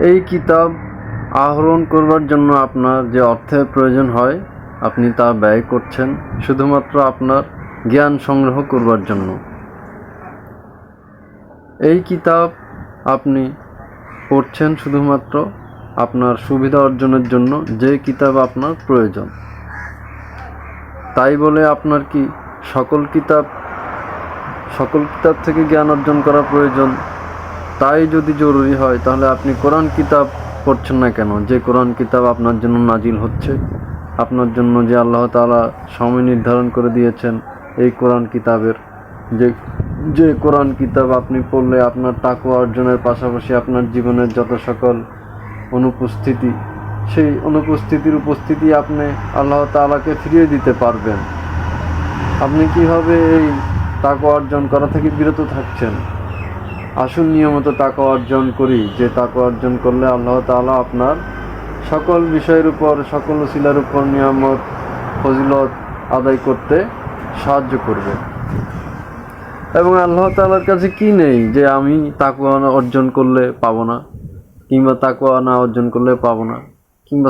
এই কিতাব আহরণ করবার জন্য আপনার যে অর্থের প্রয়োজন হয় আপনি তা ব্যয় করছেন শুধুমাত্র আপনার জ্ঞান সংগ্রহ করবার জন্য। এই কিতাব আপনি পড়ছেন শুধুমাত্র আপনার সুবিধা অর্জনের জন্য, যে কিতাব আপনার প্রয়োজন। তাই বলে আপনার কি সকল কিতাব থেকে জ্ঞান অর্জন করা প্রয়োজন? তাই যদি জরুরি হয় তাহলে আপনি কোরআন কিতাব পড়ছেন না কেন? যে কোরআন কিতাব আপনার জন্য নাজিল হচ্ছে, আপনার জন্য যে আল্লাহ তাআলা সময় নির্ধারণ করে দিয়েছেন এই কোরআন কিতাবের, যে কোরআন কিতাব আপনি পড়লে আপনার তাকওয়া অর্জনের পাশাপাশি আপনার জীবনের যত সকল অনুপস্থিতি, সেই অনুপস্থিতির উপস্থিতি আপনি আল্লাহ তাআলাকে ফিরিয়ে দিতে পারবেন। আপনি কিভাবে এই তাকওয়া অর্জন করা থেকে বিরত থাকছেন? আসুন নিয়মিত তাকওয়া অর্জন করি, যে তাকওয়া অর্জন করলে আল্লাহ তাআলা আপনার সকল বিষয়ের উপর, সকল ওসিলার উপর নিয়ামত ফজিলত আদায় করতে সাহায্য করবে। এবং আল্লাহ তাআলার কাছে কি নেই যে আমি তাকওয়া অর্জন করলে পাবো না, কিংবা তাকওয়া না অর্জন করলে পাবো না, কিংবা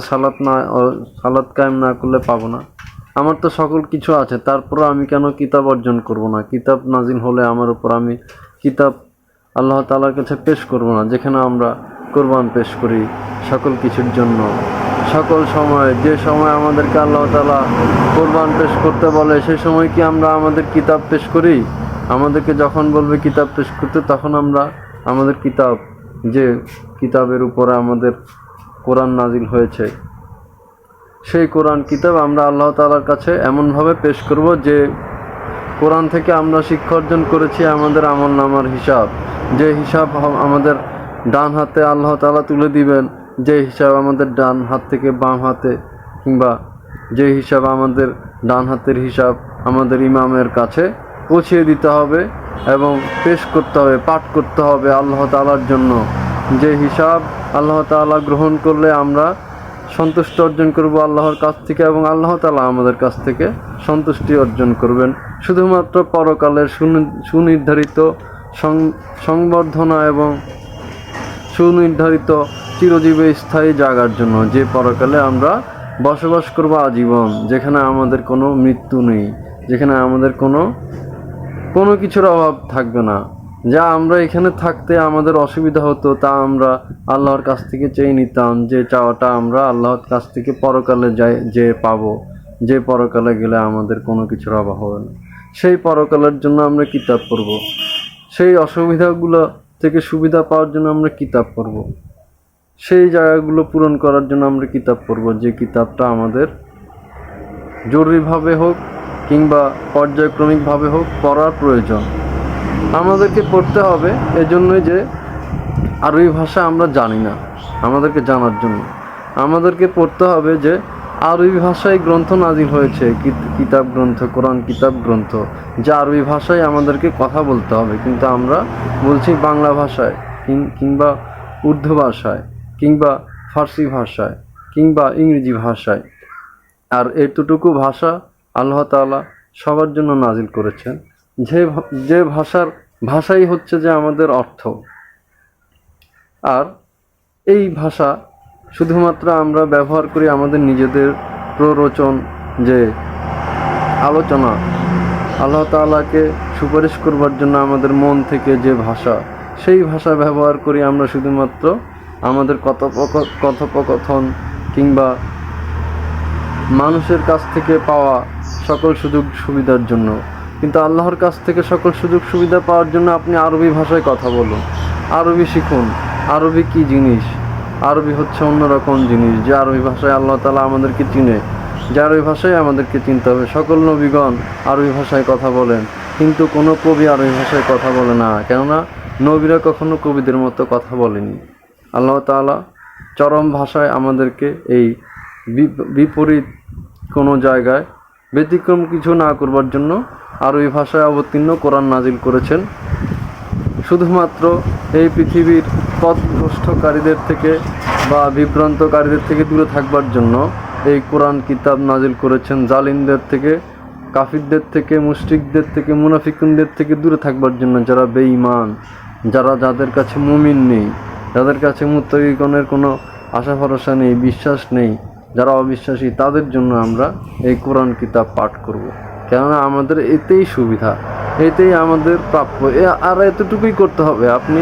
সালাত কায়েম না করলে পাবো না। আমার তো সকল কিছু আছে, তারপরে আমি কেন কিতাব অর্জন করব না? কিতাব নাজিল হলে আমার উপর আমি কিতাব আল্লাহ তাআলার কাছে পেশ করব না? যেখানে আমরা কোরবান পেশ করি সকল কিছুর জন্য, সকল সময়, যে সময় আমাদেরকে আল্লাহ তাআলা কোরবান পেশ করতে বলে সেই সময় কি আমরা আমাদের কিতাব পেশ করি? আমাদেরকে যখন বলবে কিতাব পেশ করতে তখন আমরা আমাদের কিতাব, যে কিতাবের উপরে আমাদের কোরআন নাজিল হয়েছে, সেই কোরআন কিতাব আমরা আল্লাহ তাআলার কাছে এমনভাবে পেশ করব যে কোরআন থেকে আমরা শিক্ষা অর্জন করেছি আমাদের আমলনামার হিসাব, যে হিসাব আমাদের ডান হাতে আল্লাহ তাআলা তুলে দিবেন, যে হিসাব আমাদের ডান হাত থেকে বাম হাতে, কিংবা যে হিসাব আমাদের ডান হাতের হিসাব আমাদের ইমামের কাছে পৌঁছিয়ে দিতে হবে এবং পেশ করতে হবে, পাঠ করতে হবে আল্লাহ তাআলার জন্য। যে হিসাব আল্লাহ তাআলা গ্রহণ করলে আমরা সন্তুষ্টি অর্জন করব আল্লাহর কাছ থেকে, এবং আল্লাহ তাআলা আমাদের কাছ থেকে সন্তুষ্টি অর্জন করবেন শুধুমাত্র পরকালের সুনির্ধারিত সংবর্ধনা এবং সুনির্ধারিত চিরজীবী স্থায়ী জায়গার জন্য, যে পরকালে আমরা বসবাস করব আজীবন, যেখানে আমাদের কোনো মৃত্যু নেই, যেখানে আমাদের কোনো কিছুর অভাব থাকবে না। যা আমরা এখানে থাকতে আমাদের অসুবিধা হতো তা আমরা আল্লাহর কাছ থেকে চেয়ে নিতাম, যে চাওয়াটা আমরা আল্লাহর কাছ থেকে পরকালে যে পাবো, যে পরকালে গেলে আমাদের কোনো কিছুর অভাব হবে না। সেই পরকালের জন্য আমরা কিতাব পড়ব, সেই অসুবিধাগুলো থেকে সুবিধা পাওয়ার জন্য আমরা কিতাব পড়ব, সেই জায়গাগুলো পূরণ করার জন্য আমরা কিতাব পড়ব, যে কিতাবটা আমাদের জরুরিভাবে হোক কিংবা পর্যায়ক্রমিকভাবে হোক পড়ার প্রয়োজন। আমাদেরকে পড়তে হবে এজন্যই যে আরবি ভাষা আমরা জানি না, আমাদেরকে জানার জন্য আমাদেরকে পড়তে হবে যে আরবি ভাষায় গ্রন্থ নাজিল হয়েছে, কিতাব গ্রন্থ, কোরআন কিতাব গ্রন্থ, যে আরবি ভাষায় আমাদেরকে কথা বলতে হবে, কিন্তু আমরা বলছি বাংলা ভাষায়, কিংবা উর্দু ভাষায়, কিংবা ফার্সি ভাষায়, কিংবা ইংরেজি ভাষায়। আর এতটুকু ভাষা আল্লাহ তাআলা সবার জন্য নাজিল করেছেন, যে ভাষাই হচ্ছে যে আমাদের অর্থ। আর এই ভাষা শুধুমাত্র আমরা ব্যবহার করি আমাদের নিজেদের প্ররোচন, যে আলোচনা আল্লাহ তাআলাকে সুপারিশ করবার জন্য আমাদের মন থেকে যে ভাষা, সেই ভাষা ব্যবহার করি আমরা শুধুমাত্র আমাদের কথোপকথন কিংবা মানুষের কাছ থেকে পাওয়া সকল সুযোগ সুবিধার জন্য। কিন্তু আল্লাহর কাছ থেকে সকল সুযোগ সুবিধা পাওয়ার জন্য আপনি আরবি ভাষায় কথা বলুন, আরবি শিখুন। আরবি কি জিনিস? আরবি হচ্ছে অন্যরকম জিনিস, যে আরবি ভাষায় আল্লাহ তাআলা আমাদেরকে চিনে, যে আরবি ভাষায় আমাদেরকে চিনতে হবে। সকল নবীগণ আরবি ভাষায় কথা বলেন, কিন্তু কোনো কবি আরবি ভাষায় কথা বলে না, কেননা নবীরা কখনো কবিদের মতো কথা বলেনি। আল্লাহ তাআলা চরম ভাষায় আমাদেরকে এই বিপরীত কোনো জায়গায় ব্যতিক্রম কিছু না করবার জন্য আরবি ভাষায় অবতীর্ণ কোরআন নাজিল করেছেন, শুধুমাত্র এই পৃথিবীর পথভ্রষ্টকারীদের থেকে বা বিভ্রান্তকারীদের থেকে দূরে থাকবার জন্য এই কোরআন কিতাব নাজিল করেছেন। জালিমদের থেকে, কাফিরদের থেকে, মুশরিকদের থেকে, মুনাফিকুনদের থেকে দূরে থাকবার জন্য, যারা বেঈমান, যাদের কাছে মুমিন নেই, যাদের কাছে মুত্তাকিগণের কোনো আশা ভরসা নেই, বিশ্বাস নেই, যারা অবিশ্বাসী, তাদের জন্য আমরা এই কোরআন কিতাব পাঠ করব। কেননা আমাদের এতেই সুবিধা, এতেই আমাদের প্রাপ্য। আর এতটুকুই করতে হবে। আপনি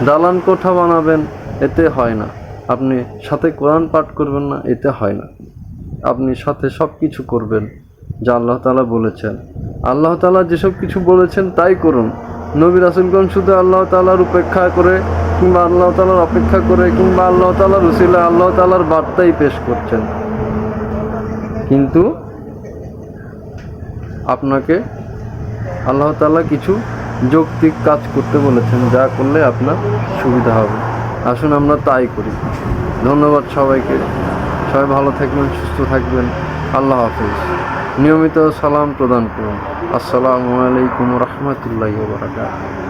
দালান কোঠা বানাবেন, এতে হয় না। আপনি সাথে কোরআন পাঠ করবেন না, এতে হয় না। আপনি সাথে সব কিছু করবেন যা আল্লাহ তাআলা বলেছেন। আল্লাহ তাআলা যেসব কিছু বলেছেন তাই করুন। নবী রাসূলগণ শুধু আল্লাহ তাআলার উপেক্ষা করে কিংবা আল্লাহ তাআলার অপেক্ষা করে কিংবা আল্লাহ তাআলার উসিলায় আল্লাহ তাআলার বার্তাই পেশ করছেন, কিন্তু আপনাকে আল্লাহ তাআলা কিছু যৌক্তিক কাজ করতে বলেছেন, যা করলে আপনার সুবিধা হবে। আসুন আমরা তাই করি। ধন্যবাদ সবাইকে। সবাই ভালো থাকবেন, সুস্থ থাকবেন। আল্লাহ হাফেজ। নিয়মিত সালাম প্রদান করুন। আসসালামু আলাইকুম ওয়া রাহমাতুল্লাহি ওয়া বারাকাতুহু।